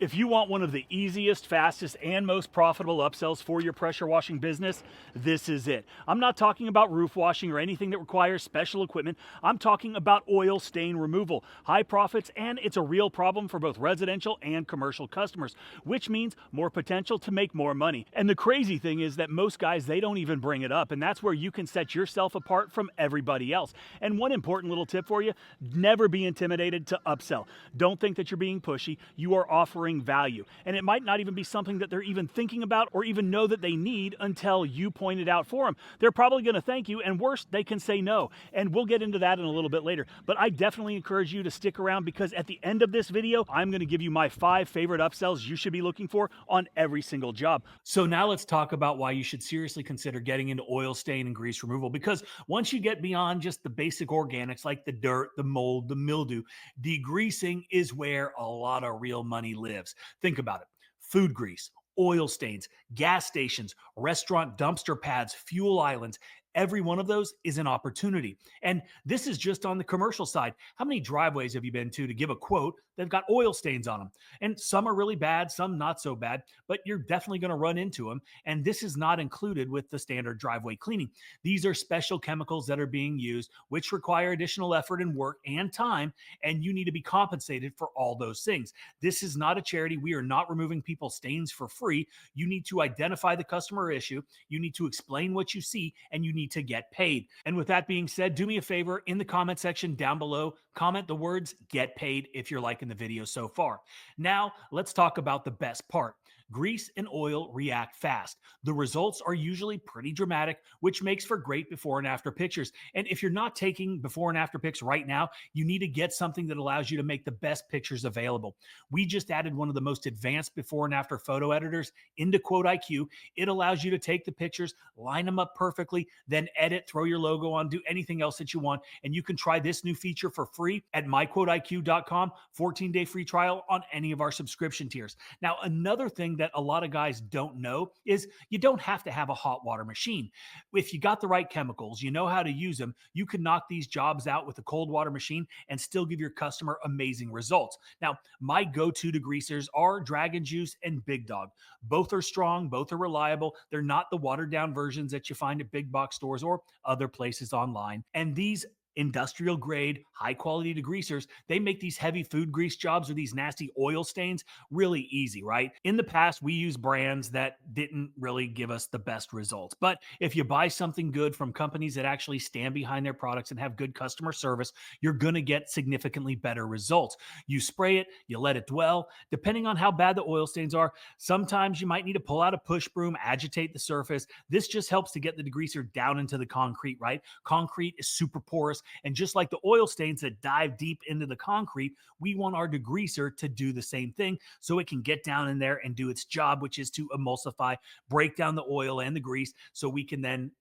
If you want one of the easiest, fastest, and most profitable upsells for your pressure washing business, this is it. I'm not talking about roof washing or anything that requires special equipment. I'm talking about oil stain removal. High profits, and it's a real problem for both residential and commercial customers, which means more potential to make more money. And the crazy thing is that most guys, they don't even bring it up, and that's where you can set yourself apart from everybody else. And one important little tip for you, never be intimidated to upsell. Don't think that you're being pushy. You are offering value, and it might not even be something that they're even thinking about or even know that they need until you point it out for them. They're probably going to thank you, and worse, they can say no, and we'll get into that in a little bit later. But I definitely encourage you to stick around, because at the end of this video, I'm going to give you my 5 favorite upsells you should be looking for on every single job. So now let's talk about why you should seriously consider getting into oil stain and grease removal, because once you get beyond just the basic organics like the dirt, the mold, the mildew, degreasing is where a lot of real money lives. Think about it. Food grease, oil stains, gas stations, restaurant dumpster pads, fuel islands. Every one of those is an opportunity. And this is just on the commercial side. How many driveways have you been to give a quote that've got oil stains on them? And some are really bad, some not so bad, but you're definitely going to run into them. And this is not included with the standard driveway cleaning. These are special chemicals that are being used, which require additional effort and work and time, and you need to be compensated for all those things. This is not a charity. We are not removing people's stains for free. You need to identify the customer issue, you need to explain what you see, and you need to get paid. And with that being said, do me a favor, in the comment section down below, comment the words "get paid" if you're liking the video so far. Now, let's talk about the best part. Grease and oil react fast. The results are usually pretty dramatic, which makes for great before and after pictures. And if you're not taking before and after pics right now, you need to get something that allows you to make the best pictures available. We just added one of the most advanced before and after photo editors into Quote IQ. It allows you to take the pictures, line them up perfectly, then edit, throw your logo on, do anything else that you want. And you can try this new feature for free at myquoteiq.com, 14-day free trial on any of our subscription tiers. Now, another thing that a lot of guys don't know is you don't have to have a hot water machine. If you got the right chemicals, you know how to use them, you can knock these jobs out with a cold water machine and still give your customer amazing results. Now, my go-to degreasers are Dragon Juice and Big Dog. Both are strong, both are reliable. They're not the watered down versions that you find at big box stores or other places online. And these industrial grade, high quality degreasers, they make these heavy food grease jobs or these nasty oil stains really easy, right? In the past, we used brands that didn't really give us the best results. But if you buy something good from companies that actually stand behind their products and have good customer service, you're going to get significantly better results. You spray it, you let it dwell. Depending on how bad the oil stains are, sometimes you might need to pull out a push broom, agitate the surface. This just helps to get the degreaser down into the concrete, right? Concrete is super porous. And just like the oil stains that dive deep into the concrete, we want our degreaser to do the same thing so it can get down in there and do its job, which is to emulsify, break down the oil and the grease so we can then,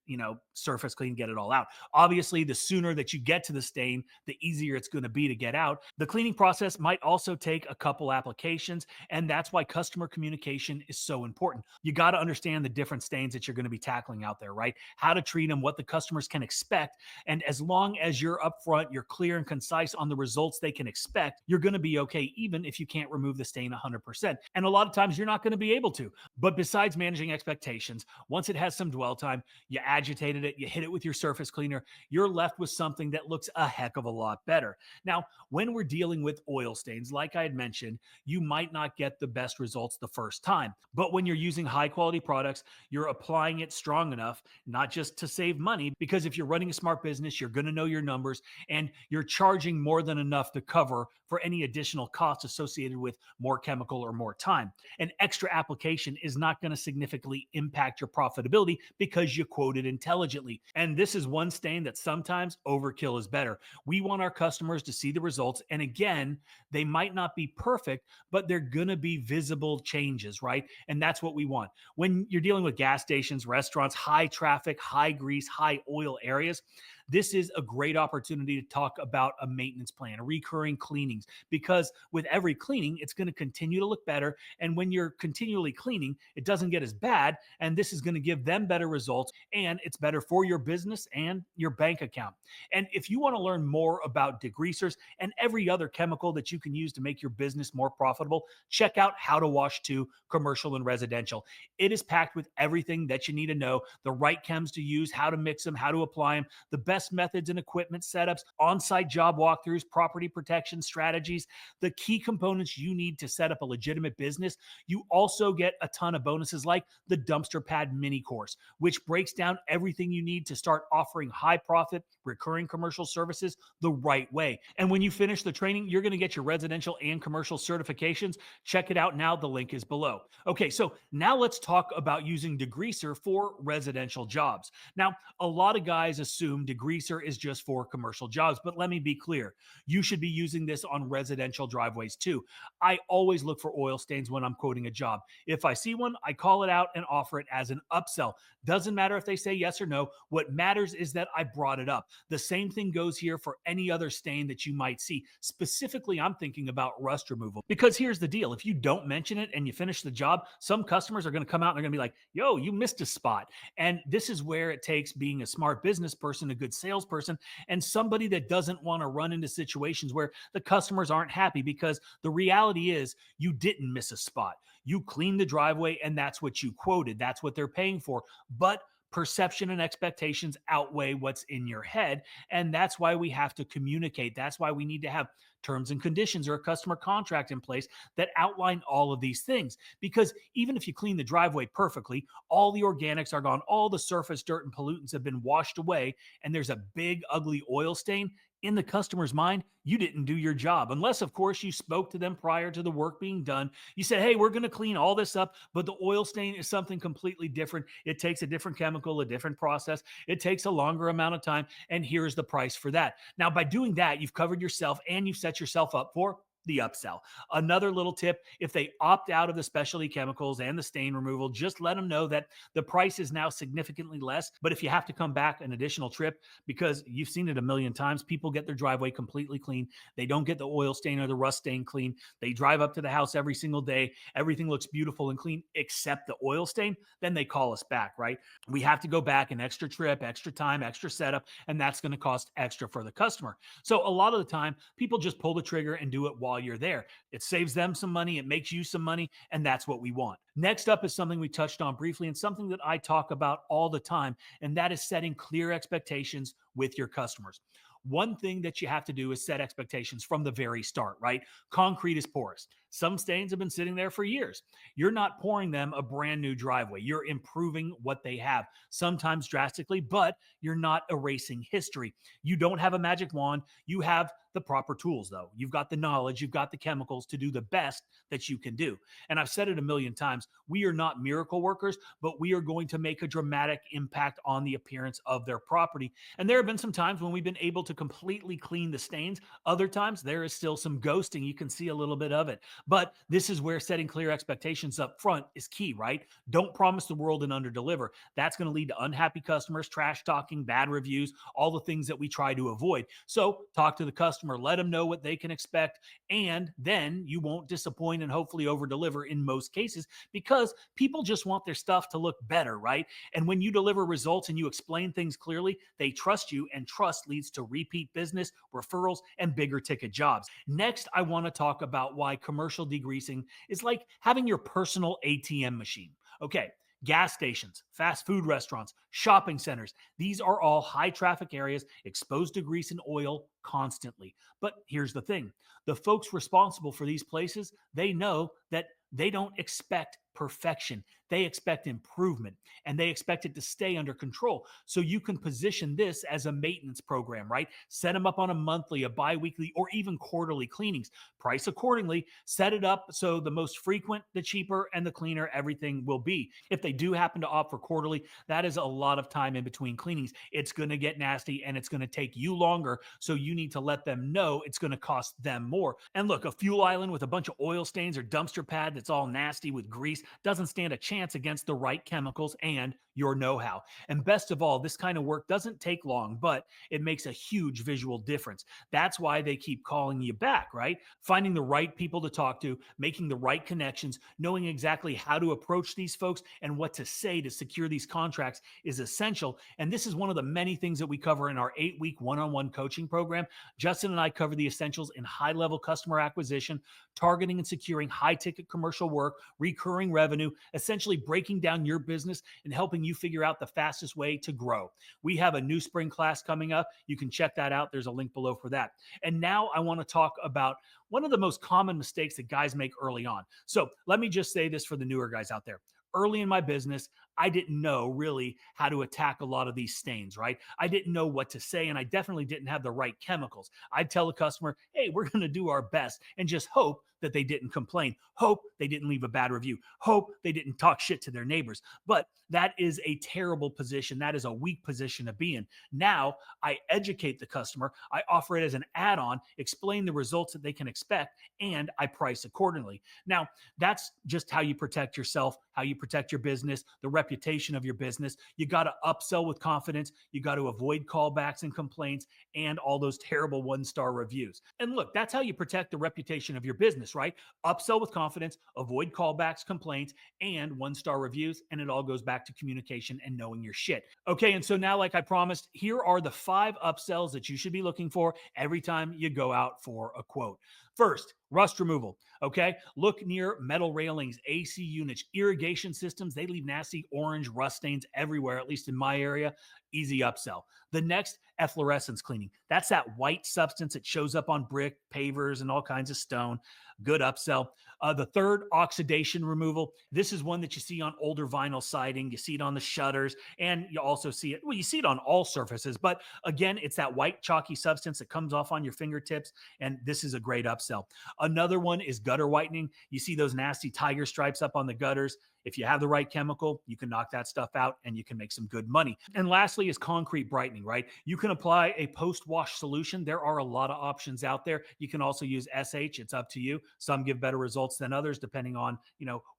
surface clean, get it all out. Obviously, the sooner that you get to the stain, the easier it's going to be to get out. The cleaning process might also take a couple applications, and that's why customer communication is so important. You got to understand the different stains that you're going to be tackling out there, right? How to treat them, what the customers can expect. And as long as you're upfront, you're clear and concise on the results they can expect, you're going to be okay, even if you can't remove the stain 100%. And a lot of times you're not going to be able to. But besides managing expectations, once it has some dwell time, you agitated it, you hit it with your surface cleaner, you're left with something that looks a heck of a lot better. Now, when we're dealing with oil stains, like I had mentioned, you might not get the best results the first time. But when you're using high quality products, you're applying it strong enough, not just to save money, because if you're running a smart business, you're going to know your numbers and you're charging more than enough to cover for any additional costs associated with more chemical or more time. An extra application is not going to significantly impact your profitability because you quoted intelligently. And this is one stain that sometimes overkill is better. We want our customers to see the results. And again, they might not be perfect, but they're going to be visible changes, right? And that's what we want. When you're dealing with gas stations, restaurants, high traffic, high grease, high oil areas, this is a great opportunity to talk about a maintenance plan, recurring cleanings, because with every cleaning, it's going to continue to look better. And when you're continually cleaning, it doesn't get as bad. And this is going to give them better results, and it's better for your business and your bank account. And if you want to learn more about degreasers and every other chemical that you can use to make your business more profitable, check out How to Wash 2 Commercial and Residential. It is packed with everything that you need to know, the right chems to use, how to mix them, how to apply them, the best methods and equipment setups, on site job walkthroughs, property protection strategies, the key components you need to set up a legitimate business. You also get a ton of bonuses like the Dumpster Pad Mini Course, which breaks down everything you need to start offering high profit, recurring commercial services the right way. And when you finish the training, you're going to get your residential and commercial certifications. Check it out now. The link is below. Okay, so now let's talk about using Degreaser for residential jobs. Now, a lot of guys assume Degreaser is just for commercial jobs, but let me be clear. You should be using this on residential driveways too. I always look for oil stains when I'm quoting a job. If I see one, I call it out and offer it as an upsell. Doesn't matter if they say yes or no. What matters is that I brought it up. The same thing goes here for any other stain that you might see. Specifically, I'm thinking about rust removal, because here's the deal. If you don't mention it and you finish the job, some customers are going to come out and they're going to be like, yo, you missed a spot. And this is where it takes being a smart business person, a good salesperson, and somebody that doesn't want to run into situations where the customers aren't happy, because the reality is you didn't miss a spot. You cleaned the driveway and that's what you quoted. That's what they're paying for. But perception and expectations outweigh what's in your head. And that's why we have to communicate. That's why we need to have terms and conditions or a customer contract in place that outline all of these things. Because even if you clean the driveway perfectly, all the organics are gone, all the surface dirt and pollutants have been washed away, and there's a big, ugly oil stain. In the customer's mind, you didn't do your job. Unless, of course, you spoke to them prior to the work being done. You said, hey, we're going to clean all this up, but the oil stain is something completely different. It takes a different chemical, a different process. It takes a longer amount of time, and here's the price for that. Now, by doing that, you've covered yourself and you've set yourself up for the upsell. Another little tip: if they opt out of the specialty chemicals and the stain removal, just let them know that the price is now significantly less. But if you have to come back an additional trip, because you've seen it a million times, people get their driveway completely clean. They don't get the oil stain or the rust stain clean. They drive up to the house every single day. Everything looks beautiful and clean except the oil stain. Then they call us back, right? We have to go back an extra trip, extra time, extra setup, and that's going to cost extra for the customer. So a lot of the time, people just pull the trigger and do it while you're there. It saves them some money, it makes you some money, and that's what we want. Next up is something we touched on briefly and something that I talk about all the time, and that is setting clear expectations with your customers. One thing that you have to do is set expectations from the very start, right? Concrete is porous. Some stains have been sitting there for years. You're not pouring them a brand new driveway. You're improving what they have, sometimes drastically, but you're not erasing history. You don't have a magic wand. You have the proper tools, though. You've got the knowledge, you've got the chemicals to do the best that you can do. And I've said it a million times, we are not miracle workers, but we are going to make a dramatic impact on the appearance of their property. And there have been some times when we've been able to completely clean the stains. Other times there is still some ghosting. You can see a little bit of it. But this is where setting clear expectations up front is key, right? Don't promise the world and underdeliver. That's going to lead to unhappy customers, trash talking, bad reviews, all the things that we try to avoid. So talk to the customer, let them know what they can expect, and then you won't disappoint and hopefully over deliver in most cases, because people just want their stuff to look better, right? And when you deliver results and you explain things clearly, they trust you, and trust leads to repeat business, referrals, and bigger ticket jobs. Next, I want to talk about why commercial degreasing is like having your personal ATM machine. Okay, gas stations, fast food restaurants, shopping centers, these are all high traffic areas exposed to grease and oil constantly. But here's the thing: the folks responsible for these places, they know that they don't expect perfection. They expect improvement, and they expect it to stay under control. So you can position this as a maintenance program, right? Set them up on a monthly, a bi-weekly, or even quarterly cleanings. Price accordingly, set it up so the most frequent, the cheaper, and the cleaner everything will be. If they do happen to opt for quarterly, that is a lot of time in between cleanings. It's going to get nasty and it's going to take you longer. So you need to let them know it's going to cost them more. And look, a fuel island with a bunch of oil stains or dumpster pad that's all nasty with grease, doesn't stand a chance against the right chemicals and your know-how. And best of all, this kind of work doesn't take long, but it makes a huge visual difference. That's why they keep calling you back, right? Finding the right people to talk to, making the right connections, knowing exactly how to approach these folks and what to say to secure these contracts is essential. And this is one of the many things that we cover in our 8-week one-on-one coaching program. Justin and I cover the essentials in high-level customer acquisition, targeting and securing high-ticket commercial work, recurring revenue, essentially breaking down your business and helping you figure out the fastest way to grow. We have a new spring class coming up. You can check that out. There's a link below for that. And now I want to talk about one of the most common mistakes that guys make early on. So let me just say this for the newer guys out there. Early in my business, I didn't know really how to attack a lot of these stains, right? I didn't know what to say, and I definitely didn't have the right chemicals. I'd tell a customer, hey, we're going to do our best, and just hope that they didn't complain, hope they didn't leave a bad review, hope they didn't talk shit to their neighbors. But that is a terrible position. That is a weak position to be in. Now I educate the customer. I offer it as an add-on, explain the results that they can expect, and I price accordingly. Now, that's just how you protect yourself, how you protect your business, the reputation of your business. You got to upsell with confidence. You got to avoid callbacks and complaints and all those terrible one-star reviews. And look, that's how you protect the reputation of your business, right? Upsell with confidence, avoid callbacks, complaints, and one-star reviews. And it all goes back to communication and knowing your shit. Okay, and so now, like I promised, here are the 5 upsells that you should be looking for every time you go out for a quote. First, rust removal. Okay, look near metal railings, AC units, irrigation systems. They leave nasty orange rust stains everywhere, at least in my area. Easy upsell. The next, efflorescence cleaning. That's that white substance that shows up on brick, pavers, and all kinds of stone. Good upsell. The third, oxidation removal. This is one that you see on older vinyl siding. You see it on the shutters, and you also see it, well, you see it on all surfaces. But again, it's that white chalky substance that comes off on your fingertips, and this is a great upsell. Another one is gutter whitening. You see those nasty tiger stripes up on the gutters. If you have the right chemical, you can knock that stuff out and you can make some good money. And lastly is concrete brightening, right? You can apply a post-wash solution. There are a lot of options out there. You can also use SH. It's up to you. Some give better results than others, depending on,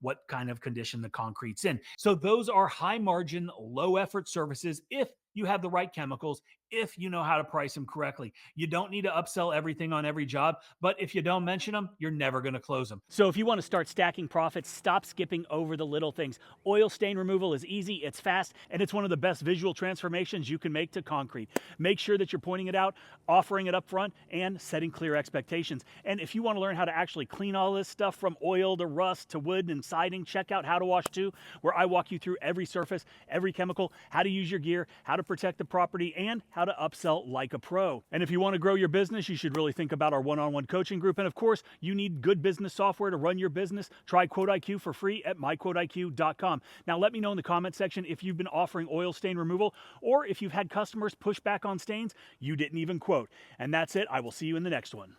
what kind of condition the concrete's in. So those are high margin, low effort services if you have the right chemicals, if you know how to price them correctly. You don't need to upsell everything on every job, but if you don't mention them, you're never going to close them. So if you want to start stacking profits, stop skipping over the little things. Oil stain removal is easy, it's fast, and it's one of the best visual transformations you can make to concrete. Make sure that you're pointing it out, offering it up front, and setting clear expectations. And if you want to learn how to actually clean all this stuff from oil to rust to wood and siding, check out How to Wash 2, where I walk you through every surface, every chemical, how to use your gear, how to protect the property, and how to upsell like a pro. And if you want to grow your business, you should really think about our one-on-one coaching group. And of course, you need good business software to run your business. Try Quote IQ for free at myquoteiq.com. Now, let me know in the comment section if you've been offering oil stain removal or if you've had customers push back on stains you didn't even quote. And that's it. I will see you in the next one.